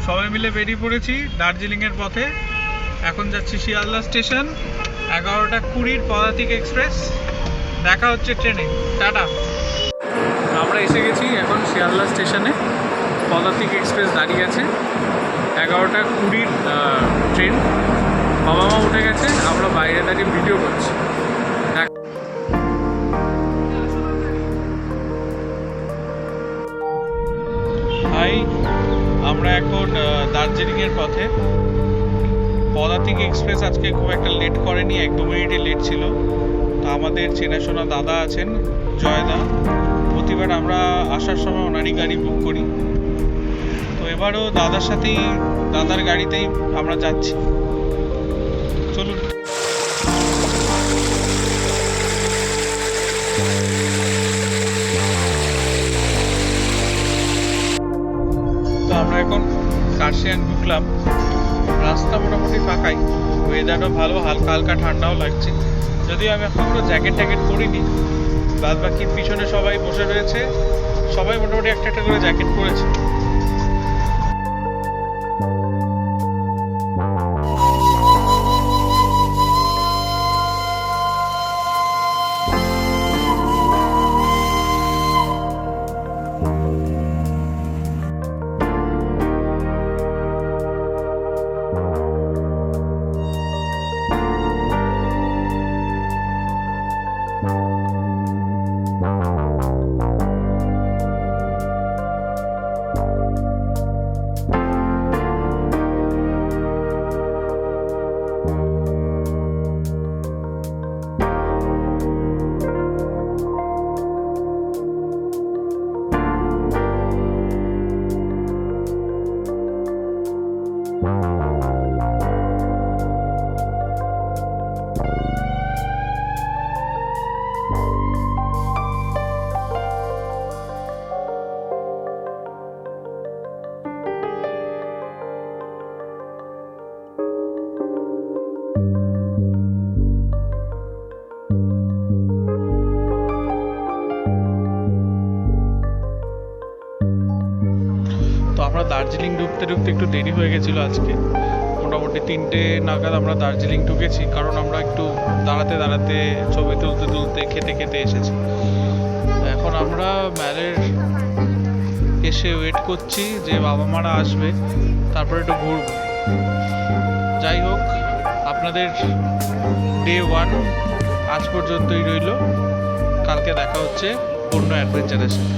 সবাই মিলে বেরিয়ে পড়েছি দার্জিলিংয়ের পথে। এখন যাচ্ছি শিয়ালদা স্টেশন। 11:20 পদাতিক এক্সপ্রেস। দেখা হচ্ছে ট্রেনে। টাটা। আমরা এসে গেছি এখন শিয়ালদা স্টেশনে। পদাতিক এক্সপ্রেস দাঁড়িয়ে আছে। 11:20 ট্রেন। বাবা মা উঠে গেছে, আমরা বাইরে দাঁড়িয়ে ভিডিও করছি। হাই, আমরা এখন দার্জিলিংয়ের পথে। পদাতিক এক্সপ্রেস আজকে খুব একটা লেট করেনি, 1-2 মিনিটই লেট ছিল। তো আমাদের চেনাশোনা দাদা আছেন, জয়দা। প্রতিবার আমরা আসার সময় ওনারই গাড়ি বুক করি। তো এবারও দাদার গাড়িতেই আমরা যাচ্ছি। চলুন। তো আমরা এখন কার্শিয়াং ঢুকলাম। রাস্তা মোটামুটি ফাঁকাই, ওয়েদারও ভালো, হালকা হালকা ঠান্ডাও লাগছে। যদিও আমি এখন পুরো জ্যাকেট ট্যাকেট পরিনি। বাদ বাকি পিছনে সবাই বসে রয়েছে, সবাই মোটামুটি একটা একটা করে জ্যাকেট পরেছে। আমরা দার্জিলিং ঢুকতে একটু দেরি হয়ে গেছিলো আজকে। মোটামুটি 3টে নাগাদ আমরা দার্জিলিং ঢুকেছি, কারণ আমরা একটু দাঁড়াতে ছবি তুলতে খেতে এসেছি। এখন আমরা ম্যালের এসে ওয়েট করছি যে বাবা মারা আসবে, তারপরে একটু ঘুরবো। যাই হোক, আপনাদের ডে 1 আজ পর্যন্তই রইল। কালকে দেখা হচ্ছে অন্য অ্যাডভেঞ্চারের সাথে।